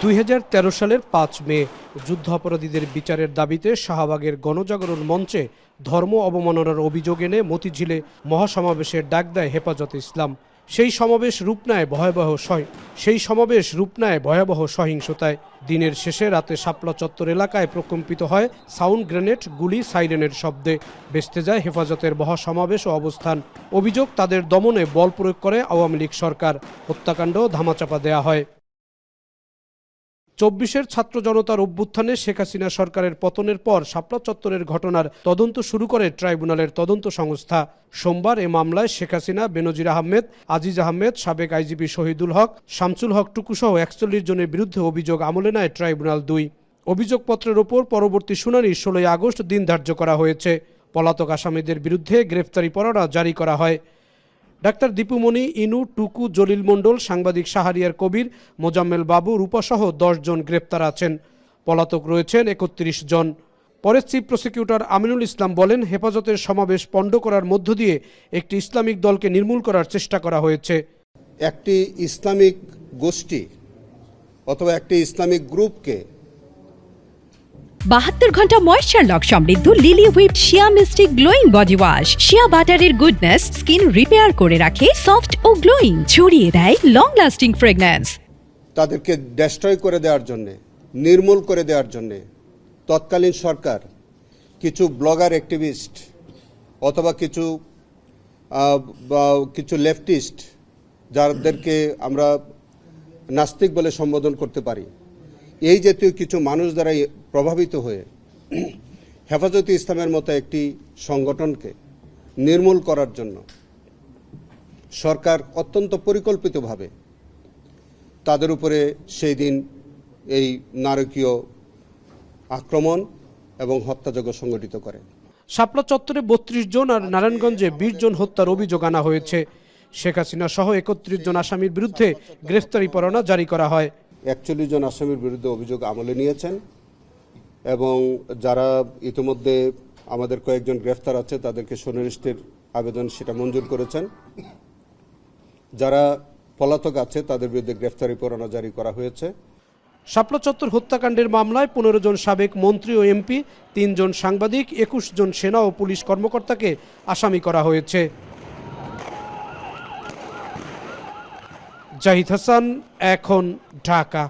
2013 সালের 5 মে যুদ্ধাপরাধীদের বিচারের দাবিতে শাহবাগের গণজাগরণ মঞ্চে ধর্ম অবমাননার অভিযোগ এনে মতিঝিলে মহাসমাবেশের ডাক দেয় হেফাজতে ইসলাম। সেই সমাবেশ রূপ নেয় ভয়াবহ সহিংসতায়। দিনের শেষে রাতে শাপলা চত্বর এলাকায় প্রকম্পিত হয় সাউন্ড গ্রেনেড, গুলি, সাইরেনের শব্দে। ভেস্তে যায় হেফাজতের মহাসমাবেশ ও অবস্থান। অভিযোগ, তাদের দমনে বল প্রয়োগ করে আওয়ামী লীগ সরকার। হত্যাকাণ্ড ধামাচাপা দেয়া হয়। 24-এর ছাত্র জনতার অভ্যুত্থানে শেখ হাসিনা সরকারের পতনের পর শাপলা চত্বরের ঘটনার তদন্ত শুরু করে ট্রাইব্যুনালের তদন্ত সংস্থা। সোমবার এ মামলায় শেখ হাসিনা, বেনজির আহমেদ, আজিজ আহমেদ, সাবেক আইজিপি শহীদুল হক, শামসুল হক টুকুসহ 41 জনের বিরুদ্ধে অভিযোগ আমলে নেয় ট্রাইব্যুনাল 2। অভিযোগপত্রের ওপর পরবর্তী শুনানি 16 আগস্ট দিন ধার্য করা হয়েছে। পলাতক আসামিদের বিরুদ্ধে গ্রেফতারি পরোয়ানা জারি করা হয়। ডাক্তার দীপুমণি, ইনু, টুকু, জলিল মণ্ডল, সাংবাদিক শাহরিয়ার কবির, মোজাম্মেল বাবু, রূপাসহ 10 জন গ্রেপ্তার আছেন। পলাতক রয়েছেন 31 জন। পরে চিফ প্রসিকিউটর আমিনুল ইসলাম বলেন, হেফাজতের সমাবেশ পণ্ড করার মধ্য দিয়ে একটি ইসলামিক দলকে নির্মূল করার চেষ্টা করা হয়েছে। একটি ইসলামিক গোষ্ঠী অথবা একটি ইসলামিক গ্রুপকে 72 ঘন্টা ময়েশ্চার লক সমৃদ্ধ লিলি হুইপ শিয়া মিস্টিক গ্লোয়িং বডি ওয়াশ। শিয়া বাটারের গুডনেস স্কিন রিপেয়ার করে রাখে সফট ও গ্লোয়িং, ছড়িয়ে দেয় লং লাস্টিং ফ্রেগন্যান্স। তাদেরকে ডেস্ট্রয় করে দেওয়ার জন্য, নির্মূল করে দেওয়ার জন্য তৎকালীন সরকার কিছু ব্লগার অ্যাক্টিভিস্ট অথবা কিছু লেফটিস্ট, যাদেরকে আমরা নাস্তিক বলে সম্বোধন করতে পারি, এই জাতীয় কিছু মানুষ দ্বারা প্রভাবিত হয়ে হেফাজতে ইসলামের মতো একটি সংগঠনকে নির্মূল করার জন্য সরকার অত্যন্ত পরিকল্পিতভাবে তাদের উপরে সেই দিন এই নারকীয় আক্রমণ এবং হত্যাযজ্ঞ সংগঠিত করে। শাপলা চত্বরে 32 জন আর নারায়ণগঞ্জে 20 জন হত্যার অভিযোগ আনা হয়েছে। শেখ হাসিনা সহ 31 জন আসামির বিরুদ্ধে গ্রেফতারি পরোয়ানা জারি করা হয়। 41 জন আসামির বিরুদ্ধে অভিযোগ আমলে নিয়েছেন এবং যারা ইতিমধ্যে আমাদের কয়েকজন গ্রেফতার আছে তাদেরকে সুনির্দিষ্টের আবেদন সেটা মঞ্জুর করেছেন। যারা পলাতক আছে তাদের বিরুদ্ধে গ্রেফতারি পরোয়ানা জারি করা হয়েছে। শাপলা চত্বর হত্যাকাণ্ডের মামলায় 15 জন সাবেক মন্ত্রী ও এমপি, 3 জন সাংবাদিক, 21 জন সেনা ও পুলিশ কর্মকর্তাকে আসামি করা হয়েছে। জাহিদ হাসান, এখন, ঢাকা।